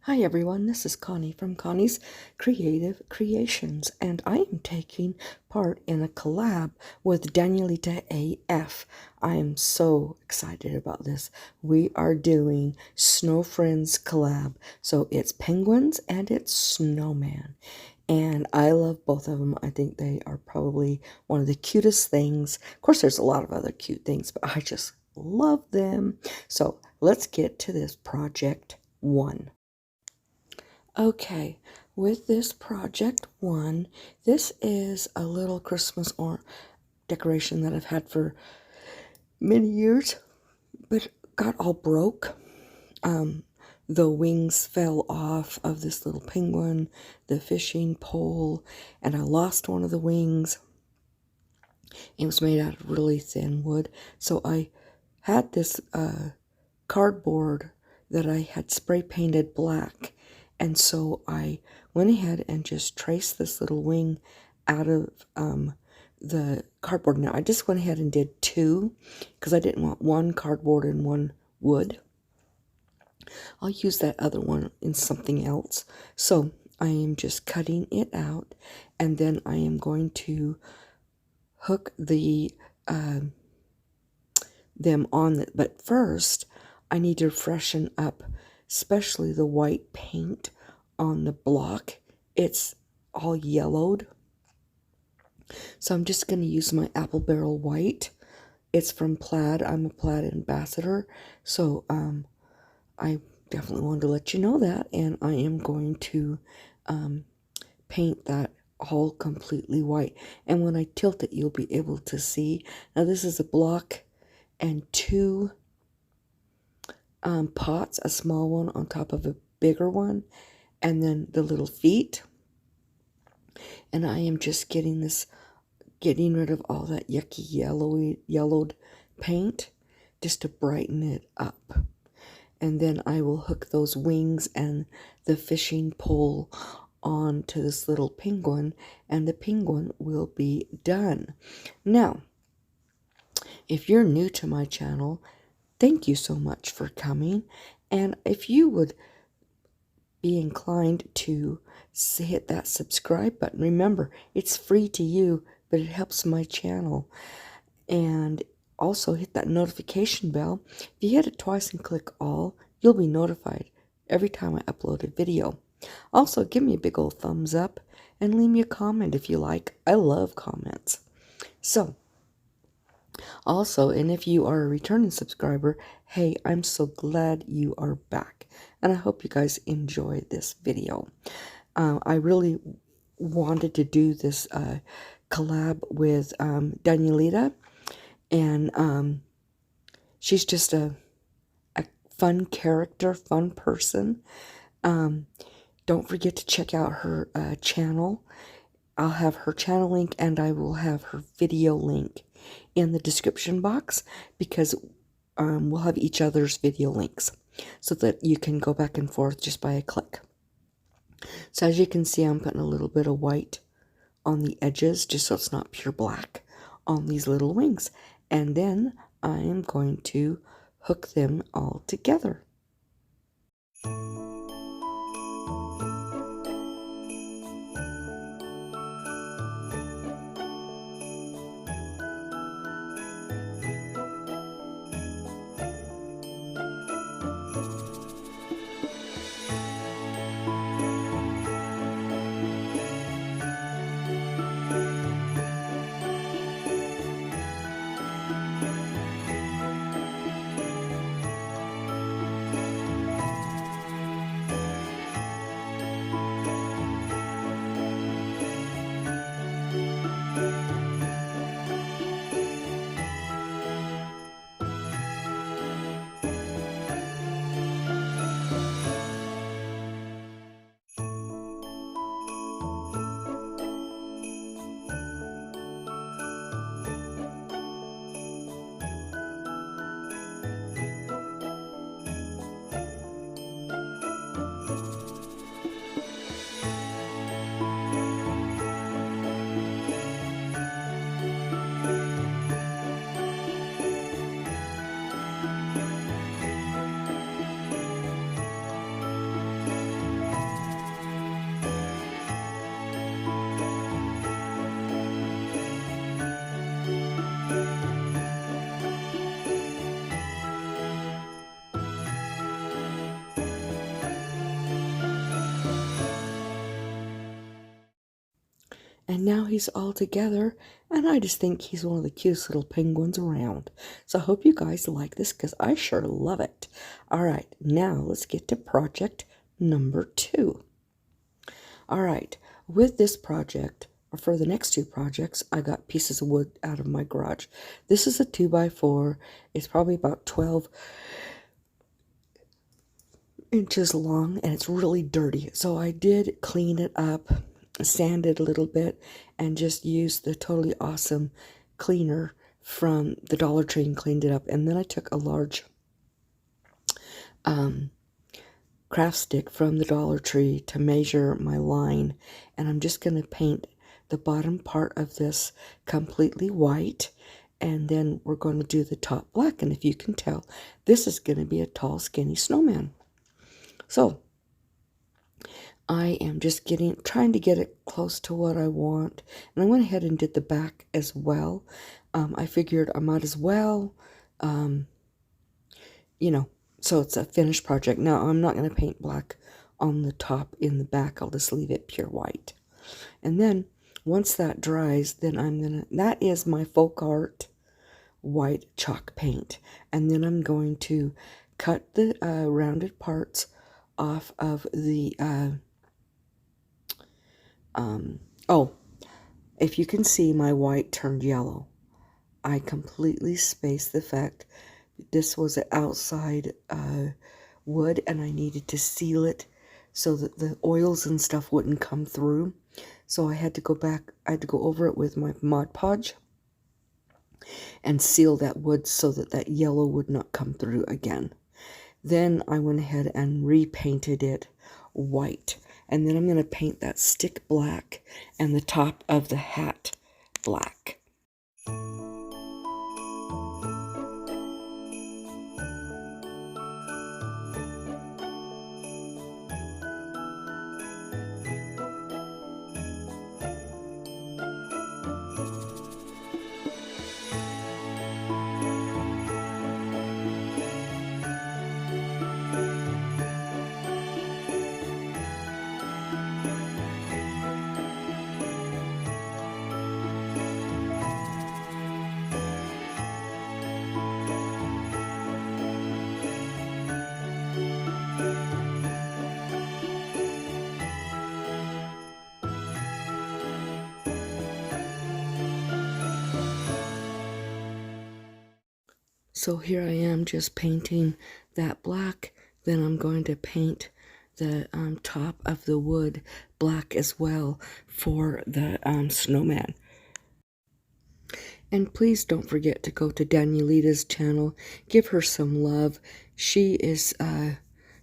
Hi everyone, this is Connie from Connie's Creative Creations, and I am taking part in a collab with Danielita AF. I am so excited about this. We are doing Snow Friends collab, so it's penguins and it's snowman. And I love both of them. I think they are probably one of the cutest things. Of course, there's a lot of other cute things, but I just love them. So let's get to this project one. Okay, with this project one, this is a little Christmas or decoration that I've had for many years, but got all broke. The wings fell off of this little penguin, the fishing pole, and I lost one of the wings. It was made out of really thin wood, so I had this cardboard that I had spray painted black, and so I went ahead and just traced this little wing out of the cardboard. Now I just went ahead and did two because I didn't want one cardboard and one wood. I'll use that other one in something else. So I am just cutting it out, and then I am going to hook the them on it. But first I need to freshen up, especially the white paint on the block. It's all yellowed, so I'm just going to use my apple barrel white. It's from Plaid. I'm a Plaid ambassador, so I definitely wanted to let you know that, and I am going to paint that all completely white. And when I tilt it, you'll be able to see. Now this is a block and two pots, a small one on top of a bigger one, and then the little feet. And I am just getting rid of all that yucky yellowed paint just to brighten it up. And then I will hook those wings and the fishing pole onto this little penguin, and the penguin will be done. Now, if you're new to my channel, thank you so much for coming, and if you would be inclined to hit that subscribe button. Remember, it's free to you, but it helps my channel. And also hit that notification bell. If you hit it twice and click all, you'll be notified every time I upload a video. Also, give me a big old thumbs up and leave me a comment if you like. I love comments. So, also, and if you are a returning subscriber, hey, I'm so glad you are back. And I hope you guys enjoy this video. I really wanted to do this collab with Danielita. And she's just a fun character, fun person. Don't forget to check out her channel. I'll have her channel link and I will have her video link in the description box, because we'll have each other's video links so that you can go back and forth just by a click. So as you can see, I'm putting a little bit of white on the edges just so it's not pure black on these little wings. And then I am going to hook them all together. And now he's all together, and I just think he's one of the cutest little penguins around. So I hope you guys like this, because I sure love it. All right, now let's get to project number 2. All right, with this project, or for the next 2 projects, I got pieces of wood out of my garage. This is a 2x4. It's probably about 12 inches long, and it's really dirty. So I did clean it up, sand it a little bit, and just used the totally awesome cleaner from the Dollar Tree and cleaned it up. And then I took a large craft stick from the Dollar Tree to measure my line, and I'm just going to paint the bottom part of this completely white, and then we're going to do the top black. And if you can tell, this is going to be a tall, skinny snowman. So I am just trying to get it close to what I want. And I went ahead and did the back as well. I figured I might as well, you know, so it's a finished project. Now, I'm not going to paint black on the top in the back. I'll just leave it pure white. And then once that dries, then that is my folk art white chalk paint. And then I'm going to cut the rounded parts off of the, oh, if you can see, my white turned yellow. I completely spaced the fact this was an outside wood, and I needed to seal it so that the oils and stuff wouldn't come through. So I had to go back, I had to go over it with my Mod Podge and seal that wood so that that yellow would not come through again. Then I went ahead and repainted it white. And then I'm going to paint that stick black and the top of the hat black. So here I am just painting that black. Then I'm going to paint the top of the wood black as well for the snowman. And please don't forget to go to Danielita's channel. Give her some love. She is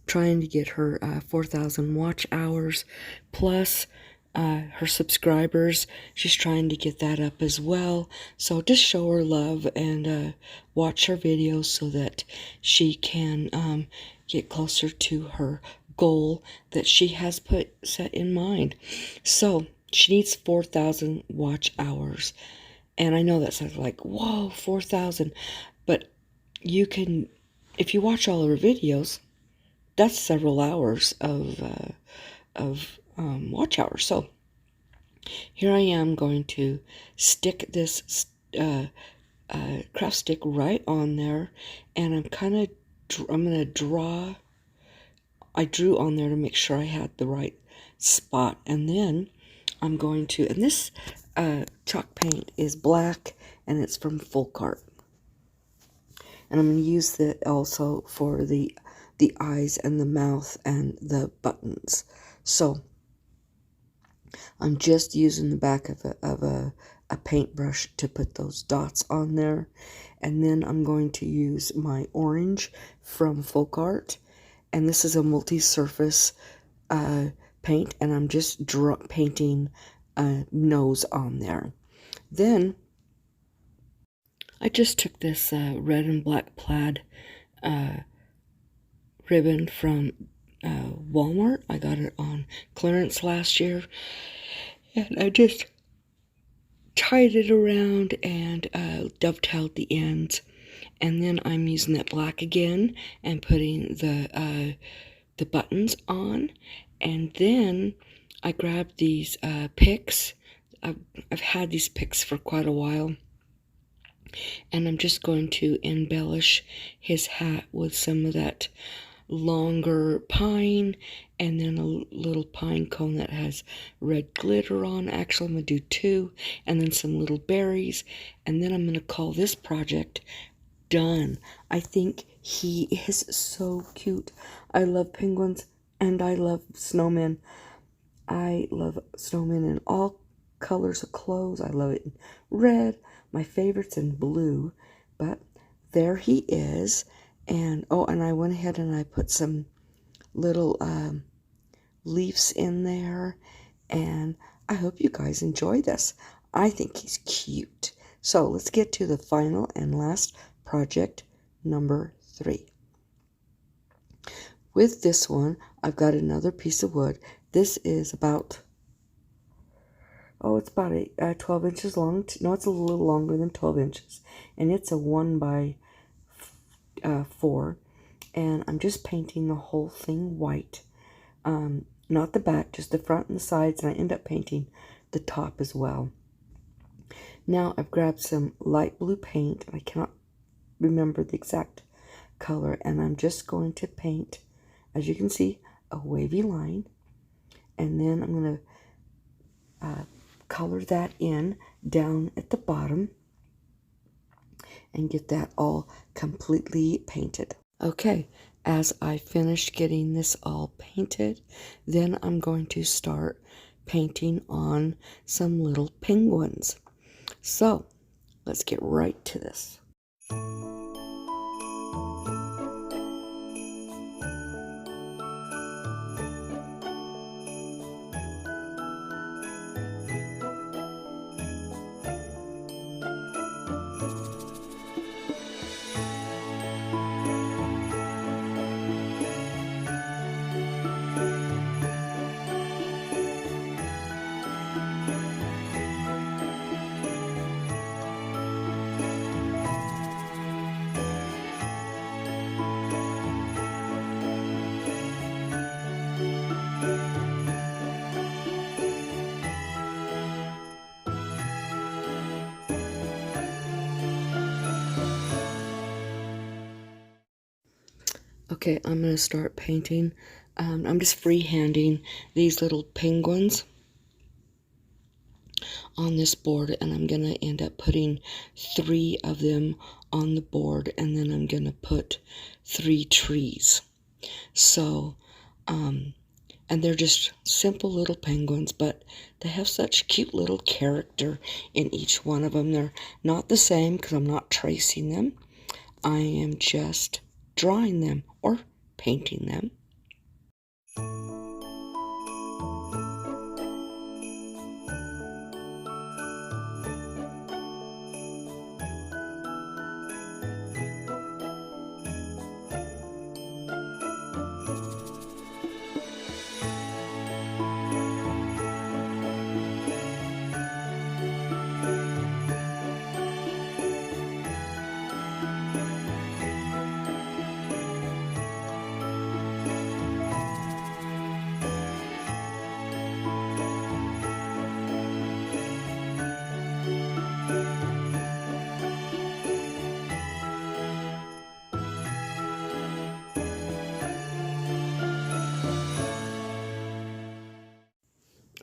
trying to get her 4,000 watch hours plus her subscribers. She's trying to get that up as well. So just show her love and watch her videos so that she can get closer to her goal that she has set in mind. So she needs 4,000 watch hours. And I know that sounds like, whoa, 4,000. But you can, if you watch all of her videos, that's several hours of watch hours. So here I am going to stick this craft stick right on there, and I'm going to draw. I drew on there to make sure I had the right spot, and then I'm going to, and this chalk paint is black, and it's from Folk Art, and I'm going to use that also for the eyes and the mouth and the buttons. So I'm just using the back of a paintbrush to put those dots on there. And then I'm going to use my orange from Folk Art. And this is a multi-surface paint. And I'm just painting a nose on there. Then I just took this red and black plaid ribbon from Walmart. I got it on clearance last year, and I just tied it around and dovetailed the ends, and then I'm using that black again and putting the buttons on. And then I grabbed these picks I've had these picks for quite a while, and I'm just going to embellish his hat with some of that longer pine, and then a little pine cone that has red glitter on. Actually, I'm going to do two, and then some little berries, and then I'm going to call this project done. I think he is so cute. I love penguins, and I love snowmen. I love snowmen in all colors of clothes. I love it in red. My favorite's in blue. But there he is. And oh, and I went ahead and I put some little leaves in there. And I hope you guys enjoy this. I think he's cute. So let's get to the final and last project, number 3. With this one, I've got another piece of wood. This is about, it's about 12 inches long. No, it's a little longer than 12 inches. And it's a 1 by 4. And I'm just painting the whole thing white. Not the back, just the front and the sides. And I end up painting the top as well. Now I've grabbed some light blue paint. I cannot remember the exact color. And I'm just going to paint, as you can see, a wavy line. And then I'm going to color that in down at the bottom and get that all completely painted. Okay, as I finish getting this all painted, then I'm going to start painting on some little penguins. So let's get right to this. Okay, I'm going to start painting. I'm just freehanding these little penguins on this board, and I'm going to end up putting 3 of them on the board, and then I'm going to put 3 trees. So, and they're just simple little penguins, but they have such cute little character in each one of them. They're not the same because I'm not tracing them. I am just drawing them or painting them.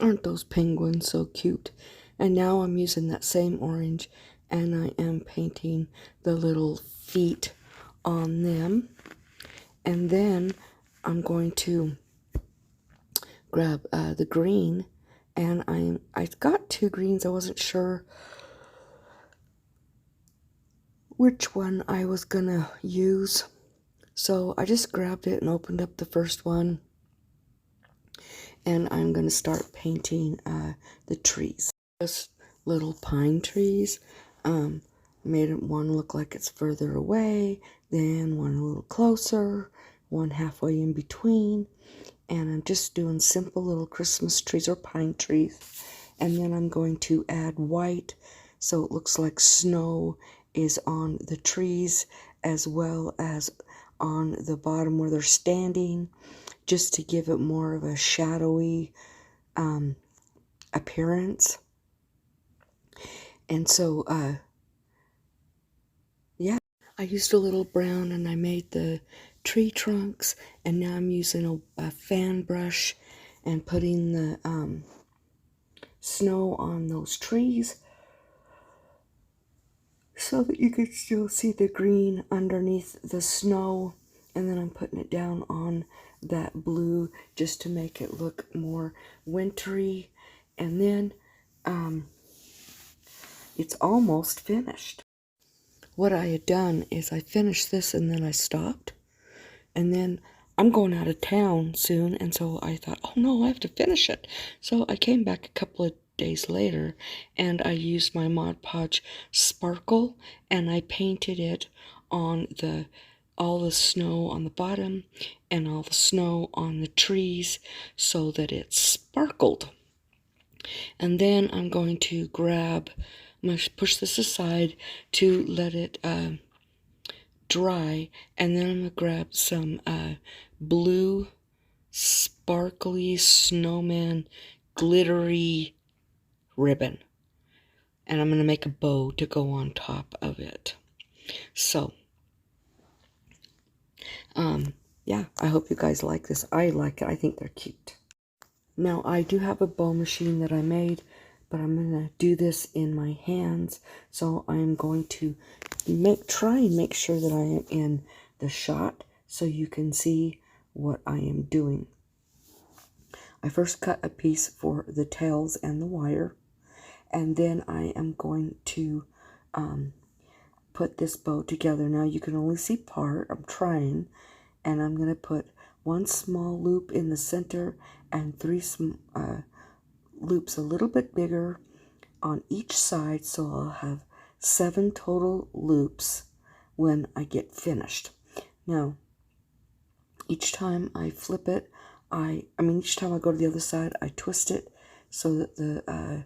Aren't those penguins so cute? And now I'm using that same orange, and I am painting the little feet on them. And then I'm going to grab the green, and I got 2 greens. I wasn't sure which one I was gonna use, so I just grabbed it and opened up the first one. And I'm going to start painting the trees. Just little pine trees. Made one look like it's further away, then one a little closer, one halfway in between. And I'm just doing simple little Christmas trees or pine trees. And then I'm going to add white so it looks like snow is on the trees as well as on the bottom where they're standing, just to give it more of a shadowy appearance. And so, yeah, I used a little brown and I made the tree trunks, and now I'm using a fan brush and putting the snow on those trees so that you can still see the green underneath the snow. And then I'm putting it down on that blue just to make it look more wintry. And then it's almost finished. What I had done is I finished this and then I stopped. And then I'm going out of town soon, and so I thought, oh no, I have to finish it. So I came back a couple of days later and I used my Mod Podge sparkle and I painted it on all the snow on the bottom and all the snow on the trees so that it sparkled. And then I'm going to push this aside to let it dry, and then I'm going to grab some blue sparkly snowman glittery ribbon, and I'm going to make a bow to go on top of it. So yeah, I hope you guys like this. I like it. I think they're cute. Now I do have a bow machine that I made, but I'm going to do this in my hands, so I'm going to try and make sure that I am in the shot so you can see what I am doing. I first cut a piece for the tails and the wire, and then I am going to put this bow together. Now you can only see part. I'm trying, and I'm going to put one small loop in the center and three loops a little bit bigger on each side, so I'll have 7 total loops when I get finished. Now, each time I flip it, each time I go to the other side, I twist it so that the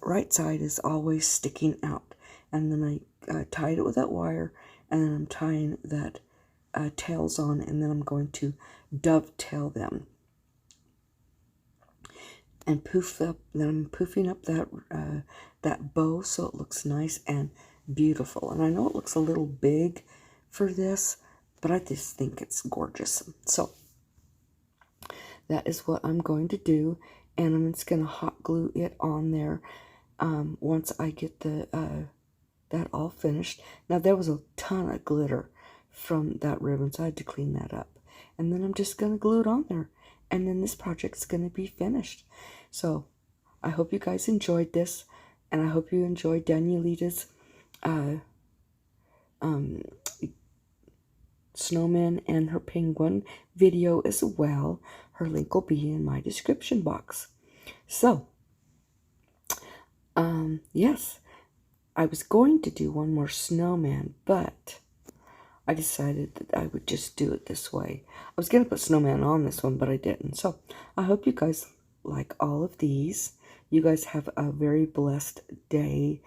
right side is always sticking out. And then I tied it with that wire, and then I'm tying that tails on, and then I'm going to dovetail them. And then I'm poofing up that bow so it looks nice and beautiful. And I know it looks a little big for this, but I just think it's gorgeous. So that is what I'm going to do, and I'm just going to hot glue it on there once I get that all finished. Now there was a ton of glitter from that ribbon, so I had to clean that up. And then I'm just going to glue it on there, and then this project's going to be finished. So I hope you guys enjoyed this, and I hope you enjoyed Danielita's snowman and her penguin video as well. Her link will be in my description box. So yes, I was going to do one more snowman, but I decided that I would just do it this way. I was going to put snowman on this one, but I didn't. So I hope you guys like all of these. You guys have a very blessed day,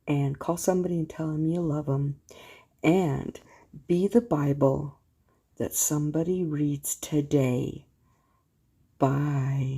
and call somebody and tell them you love them, and be the Bible that somebody reads today. Bye.